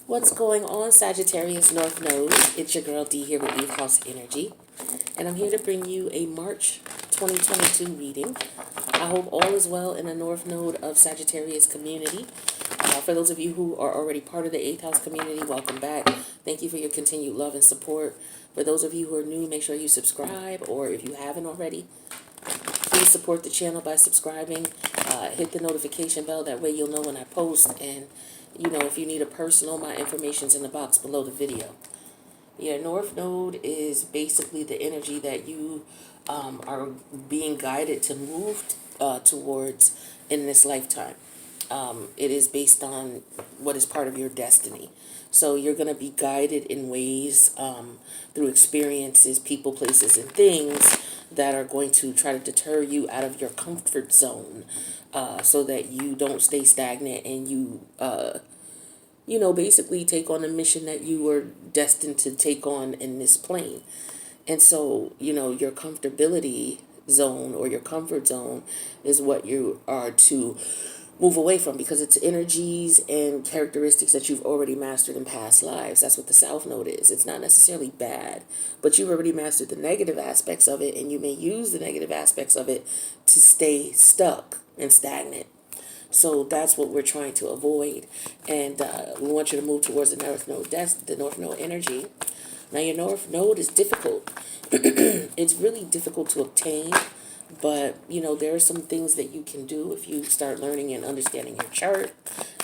What's going on, Sagittarius North Node? It's your girl D here with 8th House Energy, and I'm here to bring you a March 2022 reading. I hope all is well in the North Node of Sagittarius community. For those of you who are already part of the 8th House community, welcome back. Thank you for your continued love and support. For those of you who are new, make sure you subscribe, or if you haven't already, please support the channel by subscribing. Hit the notification bell, that way you'll know when I post, and if you need a personal, my information's in the box below the video. North Node is basically the energy that you are being guided to move towards in this lifetime. It is based on what is part of your destiny. So you're going to be guided in ways through experiences, people, places, and things that are going to try to deter you out of your comfort zone, so that you don't stay stagnant and you basically take on a mission that you were destined to take on in this plane. And so, your comfortability zone or your comfort zone is what you are to move away from, because it's energies and characteristics that you've already mastered in past lives. That's what the South Node is. It's not necessarily bad, but you've already mastered the negative aspects of it, and you may use the negative aspects of it to stay stuck and stagnant. So that's what we're trying to avoid, and we want you to move towards the North Node energy. Now, your North Node is difficult. It's really difficult to obtain, but there are some things that you can do if you start learning and understanding your chart,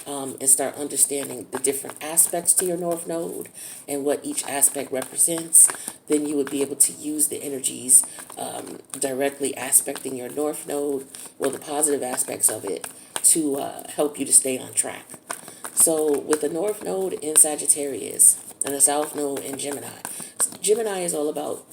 and start understanding the different aspects to your North Node and what each aspect represents. Then you would be able to use the energies directly aspecting your North Node, or the positive aspects of it, to help you to stay on track. So with the North Node in Sagittarius and the South Node in Gemini, Gemini is all about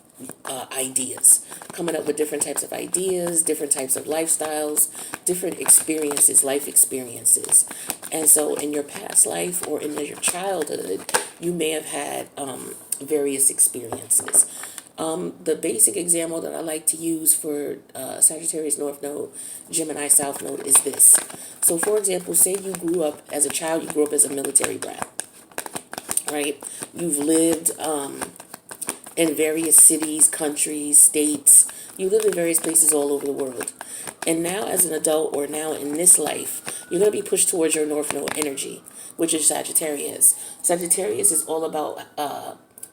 ideas, coming up with different types of ideas, different types of lifestyles, different experiences, life experiences. And so in your past life or in your childhood, you may have had various experiences. The basic example that I like to use for Sagittarius North Node, Gemini South Node is this. So for example, say you grew up as a child, you grew up as a military brat, right? You've lived in various cities, countries, states. You live in various places all over the world. And now as an adult, or now in this life, you're going to be pushed towards your North Node energy, which is Sagittarius. Sagittarius is all about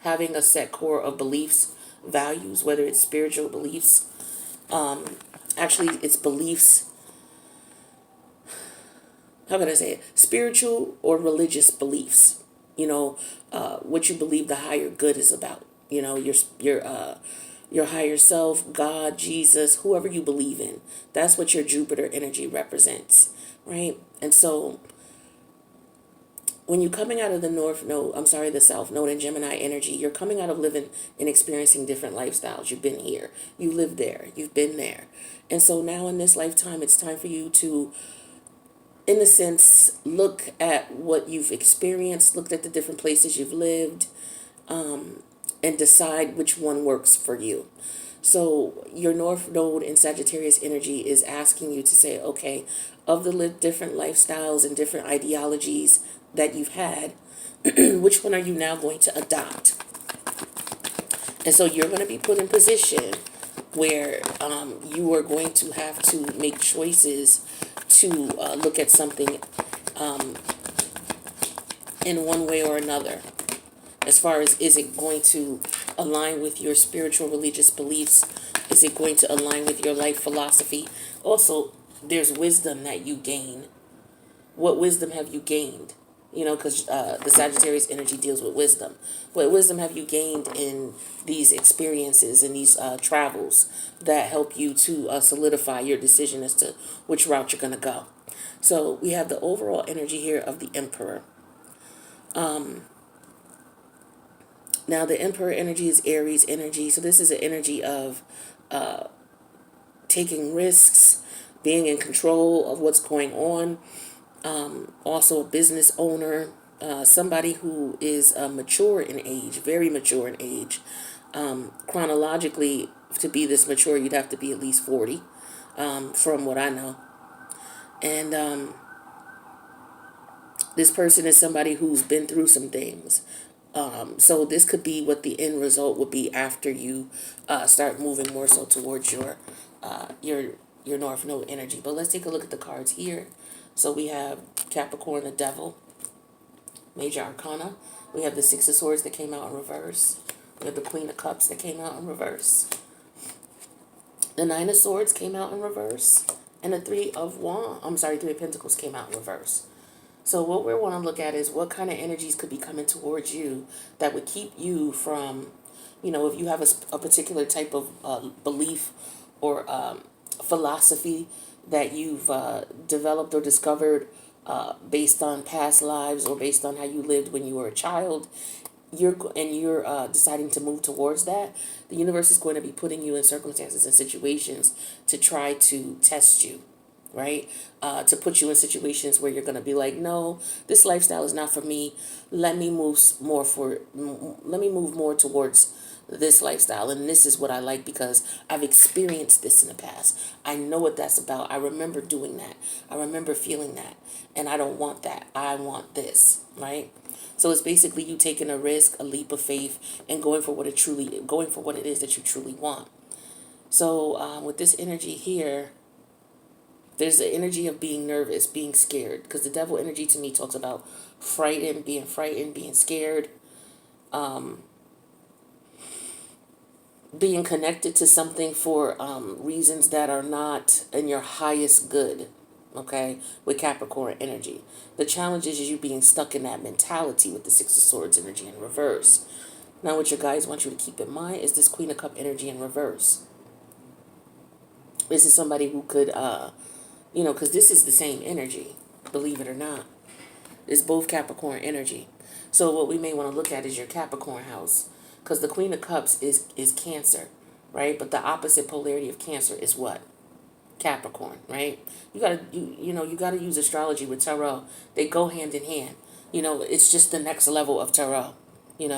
having a set core of beliefs, values, whether it's spiritual beliefs. Actually, it's beliefs. How can I say it? Spiritual or religious beliefs. What you believe the higher good is about. Your higher self, God, Jesus, whoever you believe in. That's what your Jupiter energy represents, right? And so when you're coming out of the South Node and Gemini energy, you're coming out of living and experiencing different lifestyles. You've been here, you lived there, you've been there. And so now in this lifetime, it's time for you to, in a sense, look at what you've experienced, looked at the different places you've lived, and decide which one works for you. So your North Node in Sagittarius energy is asking you to say, okay, of the different lifestyles and different ideologies that you've had, which one are you now going to adopt? And so you're going to be put in position where you are going to have to make choices to look at something in one way or another. As far as, is it going to align with your spiritual religious beliefs? Is it going to align with your life philosophy? Also, there's wisdom that you gain. What wisdom have you gained? Because the Sagittarius energy deals with wisdom. What wisdom have you gained in these experiences and these travels that help you to solidify your decision as to which route you're going to go? So we have the overall energy here of the Emperor. Now, the Emperor energy is Aries energy. So this is an energy of taking risks, being in control of what's going on. Also a business owner, somebody who is mature in age, very mature in age. Chronologically, to be this mature, you'd have to be at least 40, from what I know. And This person is somebody who's been through some things. So this could be what the end result would be after you start moving more so towards your North Node energy. But let's take a look at the cards here. So we have Capricorn, the Devil, Major Arcana. We have the Six of Swords that came out in reverse. We have the Queen of Cups that came out in reverse. The Nine of Swords came out in reverse. And the Three of Pentacles came out in reverse. So what we want to look at is what kind of energies could be coming towards you that would keep you from, if you have a particular type of belief or philosophy that you've developed or discovered based on past lives or based on how you lived when you were a child, you're deciding to move towards that. The universe is going to be putting you in circumstances and situations to try to test you, right? To put you in situations where you're going to be like, no, this lifestyle is not for me. Let me move more towards this lifestyle, and this is what I like because I've experienced this in the past. I know what that's about. I remember doing that. I remember feeling that, and I don't want that. I want this, right? So it's basically you taking a risk, a leap of faith, and going for what it is that you truly want. So with this energy here, there's the energy of being nervous, being scared, because the Devil energy to me talks about being frightened, being scared, being connected to something for reasons that are not in your highest good, okay, with Capricorn energy. The challenge is you being stuck in that mentality with the Six of Swords energy in reverse. Now what your guides want you to keep in mind is this Queen of Cup energy in reverse. This is somebody who could, because this is the same energy, believe it or not. It's both Capricorn energy. So what we may want to look at is your Capricorn house, because the Queen of Cups is Cancer, right? But the opposite polarity of Cancer is what? Capricorn, right? You gotta use astrology with tarot. They go hand in hand. It's just the next level of tarot.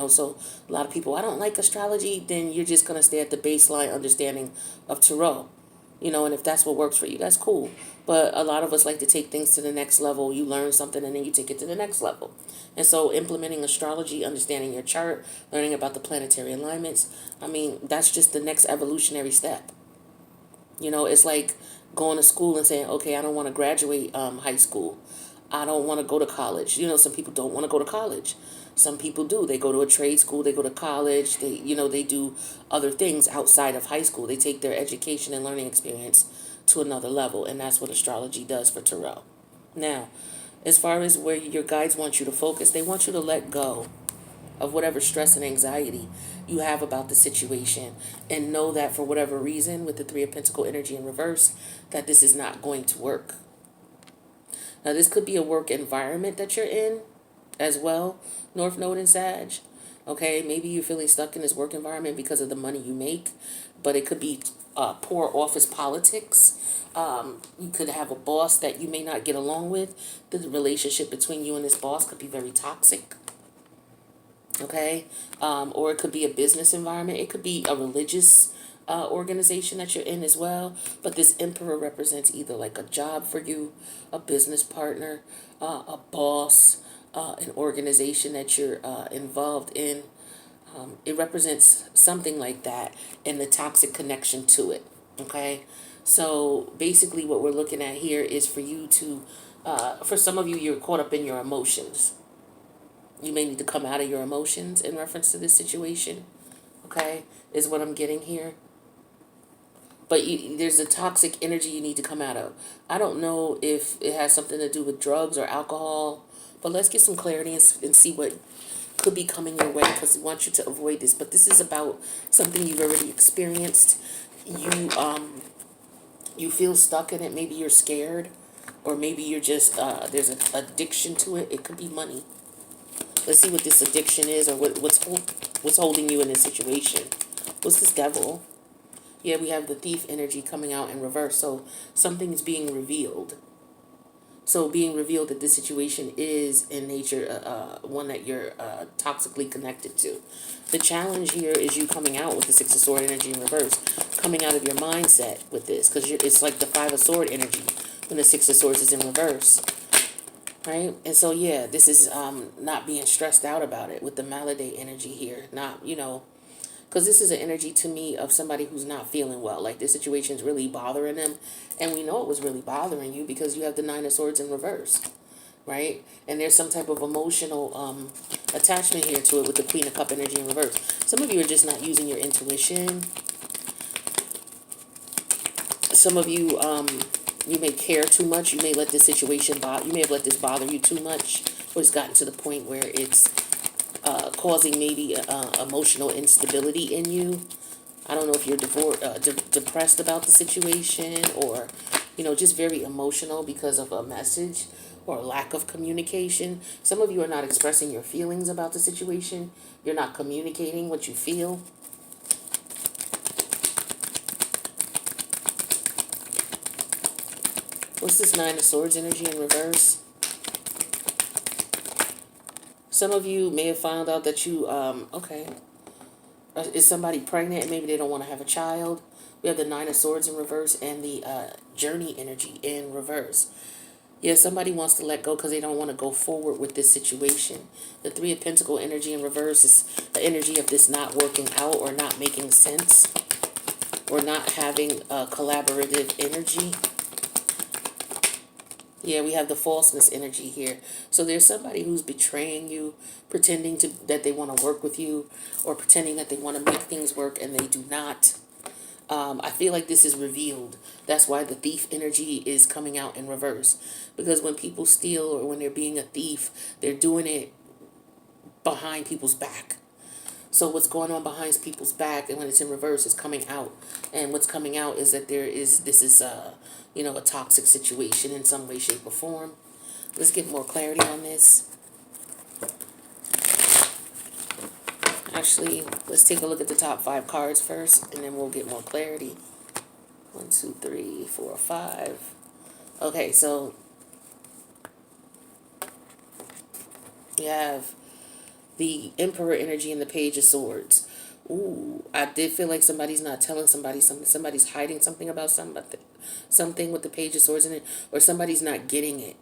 So a lot of people, I don't like astrology, then you're just gonna stay at the baseline understanding of tarot. And if that's what works for you, that's cool. But a lot of us like to take things to the next level. You learn something and then you take it to the next level. And so implementing astrology, understanding your chart, learning about the planetary alignments, that's just the next evolutionary step. It's like going to school and saying, okay, I don't want to graduate high school. I don't want to go to college. Some people don't want to go to college. Some people do. They go to a trade school. They go to college. They do other things outside of high school. They take their education and learning experience to another level. And that's what astrology does for tarot. Now, as far as where your guides want you to focus, they want you to let go of whatever stress and anxiety you have about the situation and know that for whatever reason, with the Three of Pentacles energy in reverse, that this is not going to work. Now, this could be a work environment that you're in as well, North Node and Sag. Okay, maybe you're feeling stuck in this work environment because of the money you make, but it could be poor office politics. You could have a boss that you may not get along with. The relationship between you and this boss could be very toxic. Okay, or it could be a business environment. It could be a religious organization that you're in as well. But this Emperor represents either like a job for you, a business partner, a boss, an organization that you're involved in. It represents something like that and the toxic connection to it. Okay, so basically what we're looking at here is for you to, for some of you, you're caught up in your emotions. You may need to come out of your emotions in reference to this situation, okay, is what I'm getting here. But there's a toxic energy you need to come out of. I don't know if it has something to do with drugs or alcohol, but let's get some clarity and see what could be coming your way, because we want you to avoid this. But this is about something you've already experienced. You feel stuck in it. Maybe you're scared, or maybe you're just, there's an addiction to it. It could be money. Let's see what this addiction is, or what's holding you in this situation. What's this Devil? Yeah, we have the Thief energy coming out in reverse. So something's being revealed. So being revealed that this situation is in nature one that you're toxically connected to. The challenge here is you coming out with the Six of Sword energy in reverse, coming out of your mindset with this, because it's like the Five of Sword energy when the Six of Swords is in reverse. right? And so, yeah, this is not being stressed out about it with the Malade energy here. Not, because this is an energy to me of somebody who's not feeling well. Like this situation's really bothering them. And we know it was really bothering you because you have the Nine of Swords in reverse, right? And there's some type of emotional attachment here to it with the Queen of Cup energy in reverse. Some of you are just not using your intuition. Some of you, you may care too much. You may let this situation bother. You may have let this bother you too much, or it's gotten to the point where it's causing maybe emotional instability in you. I don't know if you're depressed about the situation, or just very emotional because of a message or lack of communication. Some of you are not expressing your feelings about the situation. You're not communicating what you feel. What's this Nine of Swords energy in reverse? Some of you may have found out that you, okay, is somebody pregnant and maybe they don't want to have a child. We have the Nine of Swords in reverse and the Journey energy in reverse. Yeah, somebody wants to let go because they don't want to go forward with this situation. The Three of Pentacle energy in reverse is the energy of this not working out or not making sense or not having a collaborative energy. Yeah, we have the falseness energy here. So there's somebody who's betraying you, pretending that they want to work with you, or pretending that they want to make things work and they do not. I feel like this is revealed. That's why the thief energy is coming out in reverse. Because when people steal or when they're being a thief, they're doing it behind people's back. So what's going on behind people's back, and when it's in reverse, is coming out. And what's coming out is that this is a toxic situation in some way, shape, or form. Let's get more clarity on this. Actually, let's take a look at the top 5 cards first, and then we'll get more clarity. 1, 2, 3, 4, 5. Okay, so you have the Emperor energy and the Page of Swords. Ooh, I did feel like somebody's not telling somebody something. Somebody's hiding something about something with the Page of Swords in it, or somebody's not getting it.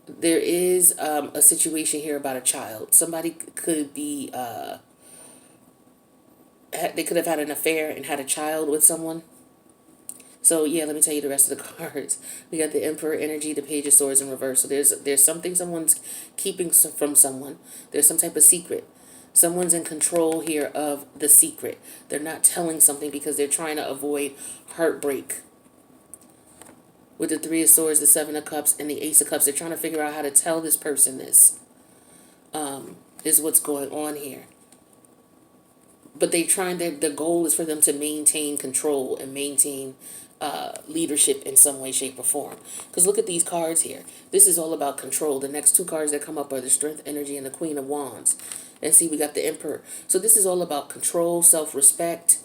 There is a situation here about a child. Somebody could be, they could have had an affair and had a child with someone. So yeah, let me tell you the rest of the cards. We got the Emperor energy, the Page of Swords in reverse. So there's something someone's keeping from someone. There's some type of secret. Someone's in control here of the secret. They're not telling something because they're trying to avoid heartbreak. With the Three of Swords, the Seven of Cups, and the Ace of Cups, they're trying to figure out how to tell this person this. Is what's going on here. But the goal is for them to maintain control and maintain leadership in some way, shape, or form. Because look at these cards here. This is all about control. The next 2 cards that come up are the Strength energy and the Queen of Wands. And see, we got the Emperor. So this is all about control, self-respect.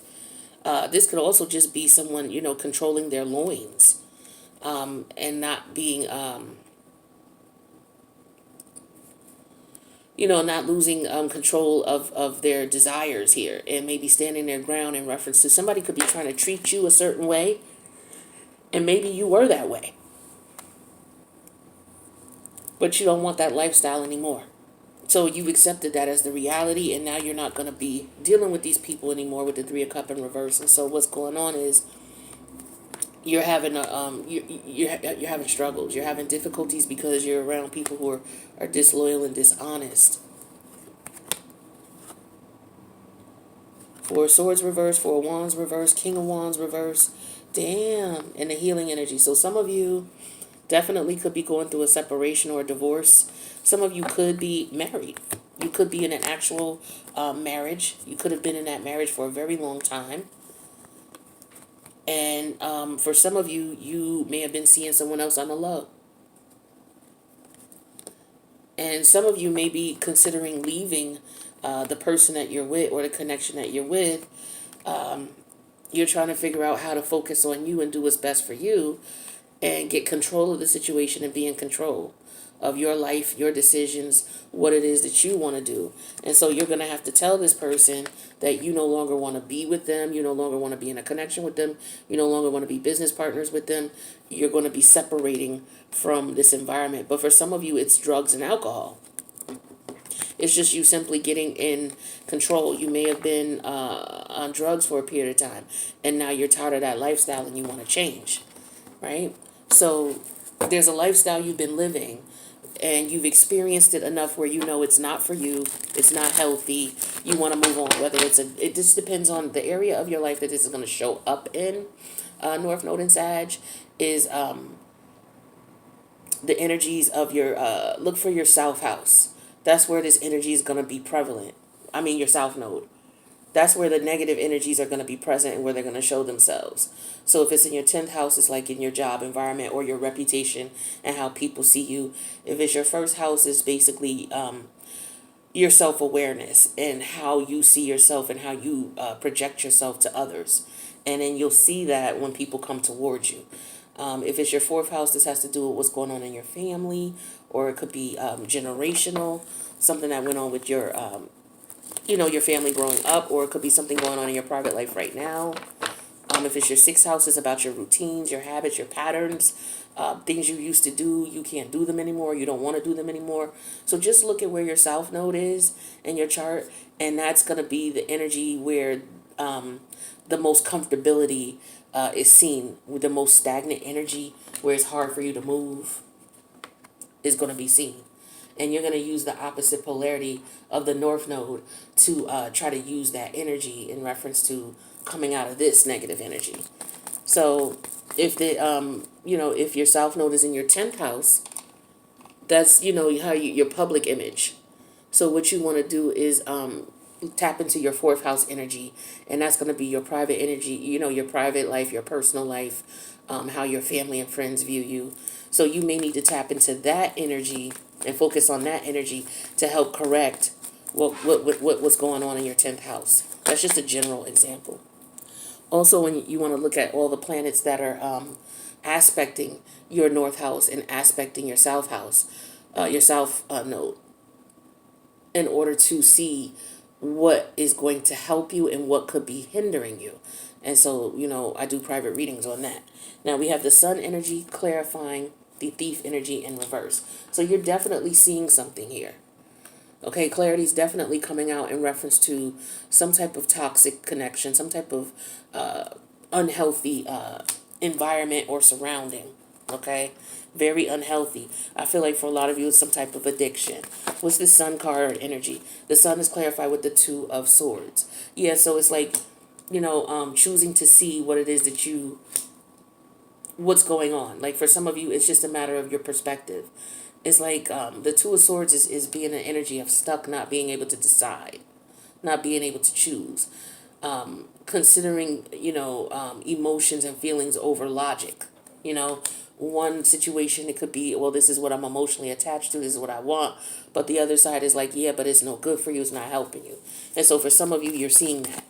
This could also just be someone, controlling their loins. And not being, not losing control of their desires here, and maybe standing their ground in reference to somebody could be trying to treat you a certain way, and maybe you were that way, but you don't want that lifestyle anymore. So you've accepted that as the reality, and now you're not going to be dealing with these people anymore with the Three of Cups in reverse. And so what's going on is you're having you're having struggles. You're having difficulties because you're around people who are disloyal and dishonest. 4 of Swords reverse, 4 of Wands reverse, King of Wands reverse. Damn, and the healing energy. So some of you definitely could be going through a separation or a divorce. Some of you could be married. You could be in an actual marriage. You could have been in that marriage for a very long time. And for some of you, you may have been seeing someone else on the low. And some of you may be considering leaving the person that you're with or the connection that you're with. You're trying to figure out how to focus on you and do what's best for you. and get control of the situation and be in control of your life, your decisions, what it is that you want to do. And so you're going to have to tell this person that you no longer want to be with them, you no longer want to be in a connection with them, you no longer want to be business partners with them. You're going to be separating from this environment. But for some of you, it's drugs and alcohol. It's just you simply getting in control. You may have been on drugs for a period of time, and now you're tired of that lifestyle and you want to change, right? So there's a lifestyle you've been living, and you've experienced it enough where you know it's not for you, it's not healthy, you want to move on. Whether it just depends on the area of your life that this is going to show up in. North Node and Sag is the energies of your, look for your South house. That's where this energy is going to be prevalent. I mean, your South Node. That's where the negative energies are going to be present and where they're going to show themselves. So if it's in your 10th house, it's like in your job environment or your reputation and how people see you. If it's your first house, it's basically your self-awareness and how you see yourself and how you project yourself to others. And then you'll see that when people come towards you. If it's your 4th house, this has to do with what's going on in your family, or it could be generational, something that went on with your your family growing up, or it could be something going on in your private life right now. If it's your 6th house, it's about your routines, your habits, your patterns, things you used to do. You can't do them anymore. You don't want to do them anymore. So just look at where your South Node is in your chart, and that's going to be the energy where the most comfortability is seen, with the most stagnant energy, where it's hard for you to move, is going to be seen. And you're going to use the opposite polarity of the North Node to try to use that energy in reference to coming out of this negative energy. So if if your South Node is in your 10th house, that's, how your public image. So what you want to do is tap into your 4th house energy, and that's going to be your private energy, your private life, your personal life, how your family and friends view you. So you may need to tap into that energy and focus on that energy to help correct what's going on in your 10th house. That's just a general example. Also, when you want to look at all the planets that are aspecting your North house and aspecting your South house, your South node, in order to see what is going to help you and what could be hindering you. And so, I do private readings on that. Now we have the Sun energy clarifying the Thief energy in reverse. So you're definitely seeing something here. Okay, clarity is definitely coming out in reference to some type of toxic connection, some type of unhealthy environment or surrounding. Okay, very unhealthy. I feel like for a lot of you, it's some type of addiction. What's the Sun card energy? The Sun is clarified with the 2 of Swords. Yeah, so it's like, choosing to see what it is that what's going on. Like for some of you, it's just a matter of your perspective. It's like the 2 of Swords is being an energy of stuck, not being able to decide, not being able to choose, considering, emotions and feelings over logic. One situation, it could be, well, this is what I'm emotionally attached to, this is what I want. But the other side is like, yeah, but it's no good for you, it's not helping you. And so for some of you, you're seeing that.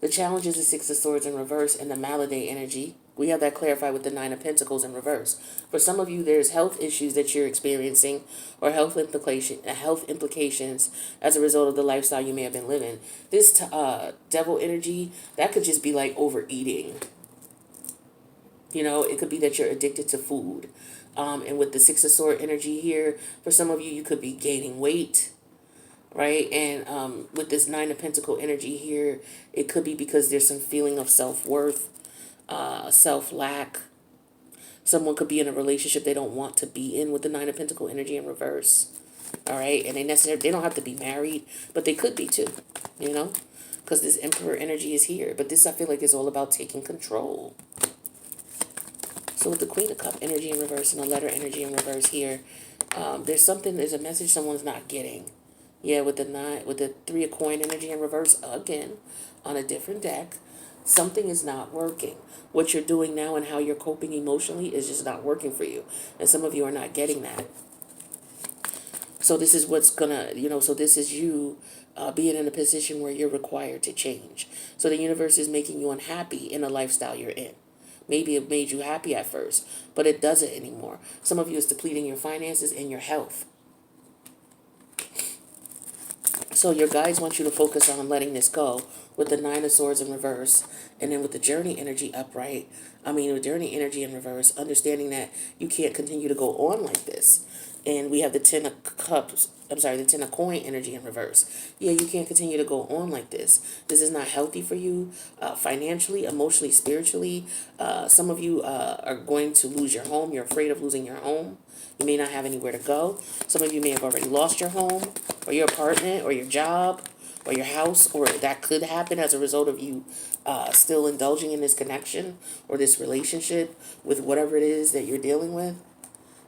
The challenge is the 6 of Swords in reverse and the Malady energy. We have that clarified with the 9 of Pentacles in reverse. For some of you, there's health issues that you're experiencing, or health implications as a result of the lifestyle you may have been living. This devil energy, that could just be like overeating. It could be that you're addicted to food. And with the 6 of Sword energy here, for some of you, you could be gaining weight. Right? And with this 9 of Pentacle energy here, it could be because there's some feeling of self-worth, self-lack. Someone could be in a relationship they don't want to be in with the 9 of Pentacle energy in reverse. All right? And they don't have to be married, but they could be too, because this Emperor energy is here. But this, I feel like, is all about taking control. So with the Queen of Cup energy in reverse and the Letter energy in reverse here, there's a message someone's not getting. Yeah, with the 3 of Coin energy in reverse again on a different deck, something is not working. What you're doing now and how you're coping emotionally is just not working for you. And some of you are not getting that. So this is what's gonna, so this is you being in a position where you're required to change. So the universe is making you unhappy in the lifestyle you're in. Maybe it made you happy at first, but it doesn't anymore. Some of you is depleting your finances and your health. So your guides want you to focus on letting this go with the Nine of Swords in reverse, and then with the Journey energy upright. With Journey energy in reverse, understanding that you can't continue to go on like this. And we have the Ten of Cups, the Ten of Coin energy in reverse. Yeah, you can't continue to go on like this. This is not healthy for you financially, emotionally, spiritually. Some of you are going to lose your home. You're afraid of losing your home. You may not have anywhere to go. Some of you may have already lost your home or your apartment or your job or your house, or that could happen as a result of you still indulging in this connection or this relationship with whatever it is that you're dealing with.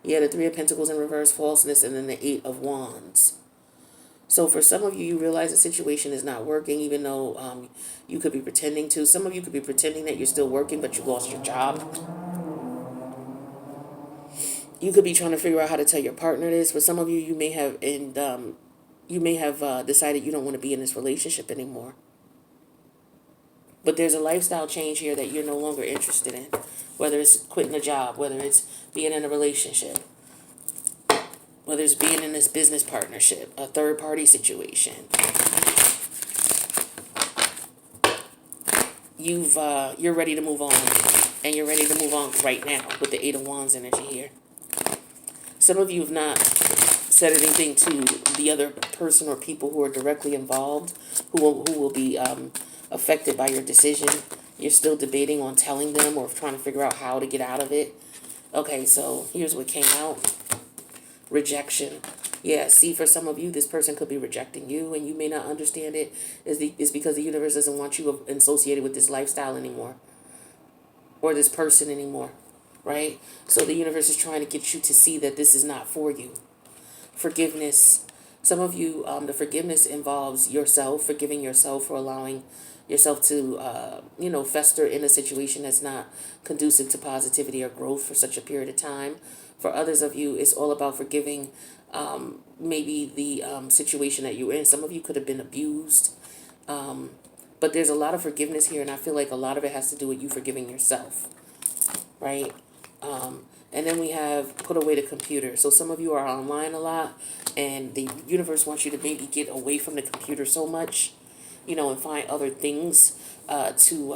You had the Three of Pentacles in reverse, falseness, and then the Eight of Wands. So for some of you, you realize the situation is not working, even though you could be pretending to. Some of you could be pretending that you're still working, but you lost your job. You could be trying to figure out how to tell your partner this. For some of you, you may have decided you don't want to be in this relationship anymore. But there's a lifestyle change here that you're no longer interested in. Whether it's quitting a job, whether it's being in a relationship, whether it's being in this business partnership, a third party situation. You're ready to move on. And you're ready to move on right now with the Eight of Wands energy here. Some of you have not said anything to the other person or people who are directly involved, who will be affected by your decision. You're still debating on telling them or trying to figure out how to get out of it. Okay, so here's what came out. Rejection. Yeah, see, for some of you, this person could be rejecting you, and you may not understand it. It's because the universe doesn't want you associated with this lifestyle anymore, or this person anymore, right? So the universe is trying to get you to see that this is not for you. Forgiveness. Some of you, the forgiveness involves yourself, forgiving yourself for allowing yourself to, fester in a situation that's not conducive to positivity or growth for such a period of time. For others of you, it's all about forgiving maybe the situation that you're in. Some of you could have been abused. But there's a lot of forgiveness here, and I feel like a lot of it has to do with you forgiving yourself, right? And then we have put away the computer. So some of you are online a lot, and the universe wants you to maybe get away from the computer so much, and find other things to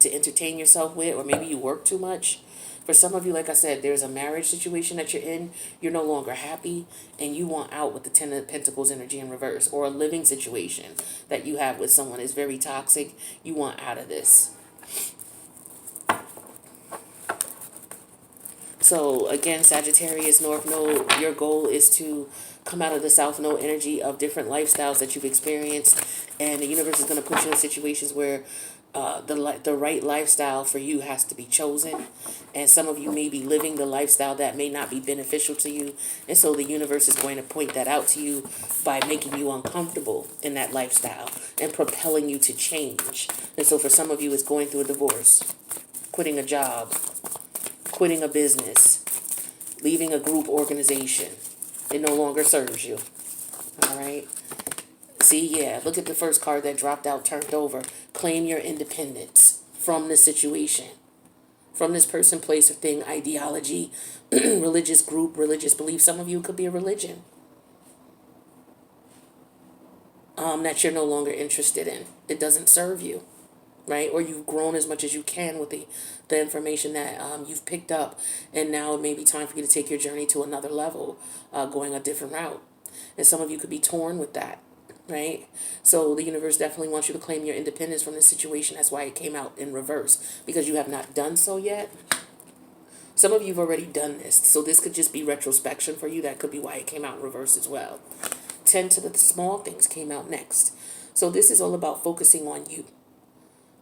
entertain yourself with, or maybe you work too much. For some of you, like I said, there's a marriage situation that you're in. You're no longer happy, and you want out with the Ten of Pentacles energy in reverse, or a living situation that you have with someone is very toxic. You want out of this. So again, Sagittarius, North Node, your goal is to come out of the South Node energy of different lifestyles that you've experienced, and the universe is going to put you in situations where the right lifestyle for you has to be chosen, and some of you may be living the lifestyle that may not be beneficial to you, and so the universe is going to point that out to you by making you uncomfortable in that lifestyle and propelling you to change. And so for some of you, it's going through a divorce, quitting a job, quitting a business, leaving a group organization. It no longer serves you. All right. See, yeah, look at the first card that dropped out, turned over. Claim your independence from this situation, from this person, place, or thing, ideology, religious group, religious belief. Some of you could be a religion that you're no longer interested in. It doesn't serve you, right? Or you've grown as much as you can with the information that you've picked up, and now it may be time for you to take your journey to another level, going a different route. And some of you could be torn with that. Right? So the universe definitely wants you to claim your independence from this situation. That's why it came out in reverse, because you have not done so yet. Some of you have already done this. So this could just be retrospection for you. That could be why it came out in reverse as well. 10 to the small things came out next. So this is all about focusing on you.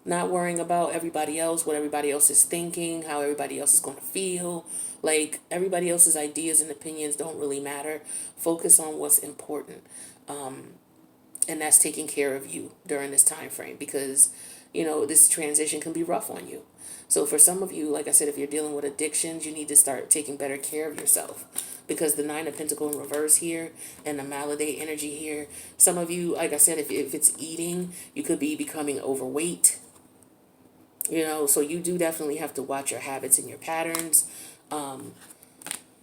Not worrying about everybody else, what everybody else is thinking, how everybody else is going to feel. Like, everybody else's ideas and opinions don't really matter. Focus on what's important. And that's taking care of you during this time frame, because, this transition can be rough on you. So for some of you, like I said, if you're dealing with addictions, you need to start taking better care of yourself, because the Nine of Pentacles in reverse here and the Malady energy here. Some of you, like I said, if it's eating, you could be becoming overweight. You know, so you do definitely have to watch your habits and your patterns.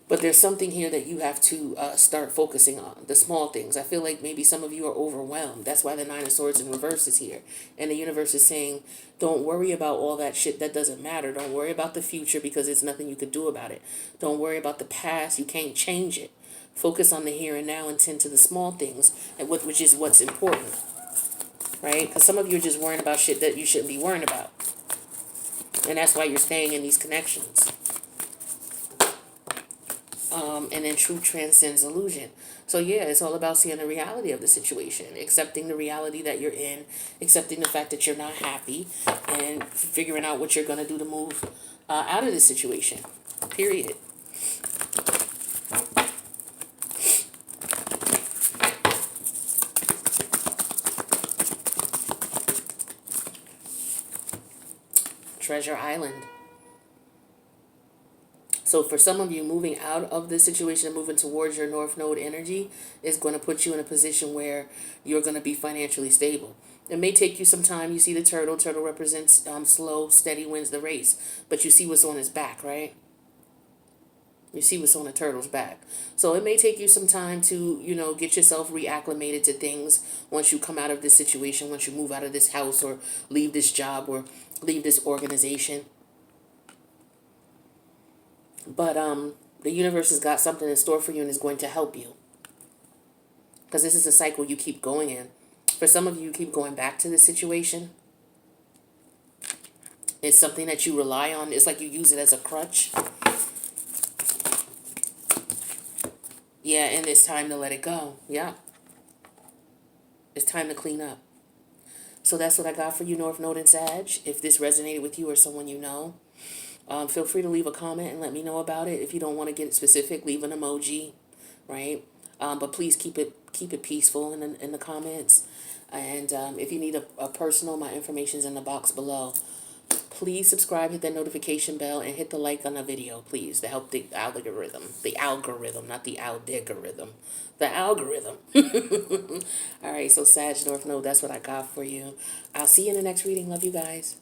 But there's something here that you have to start focusing on, the small things. I feel like maybe some of you are overwhelmed. That's why the Nine of Swords in reverse is here. And the universe is saying, don't worry about all that shit that doesn't matter. Don't worry about the future because there's nothing you could do about it. Don't worry about the past. You can't change it. Focus on the here and now and tend to the small things, which is what's important, right? Because some of you are just worrying about shit that you shouldn't be worrying about. And that's why you're staying in these connections. And then truth transcends illusion. So yeah, it's all about seeing the reality of the situation, accepting the reality that you're in, accepting the fact that you're not happy, and figuring out what you're going to do to move out of this situation. Period. Treasure Island. So for some of you, moving out of this situation and moving towards your North Node energy is going to put you in a position where you're going to be financially stable. It may take you some time. You see the turtle. Turtle represents slow, steady wins the race. But you see what's on his back, right? You see what's on the turtle's back. So it may take you some time to, get yourself reacclimated to things once you come out of this situation, once you move out of this house or leave this job or leave this organization. But the universe has got something in store for you and is going to help you. Because this is a cycle you keep going in. For some of you, you keep going back to this situation. It's something that you rely on. It's like you use it as a crutch. Yeah, and it's time to let it go. Yeah. It's time to clean up. So that's what I got for you, North Node and Sag. If this resonated with you or someone you know, feel free to leave a comment and let me know about it. If you don't want to get specific, leave an emoji, right? But please keep it peaceful in the comments. And if you need a personal, my information's in the box below. Please subscribe, hit that notification bell, and hit the like on the video, please, to help the algorithm. The algorithm, not the algorithm. The algorithm. All right, so Sag, North Node, that's what I got for you. I'll see you in the next reading. Love you guys.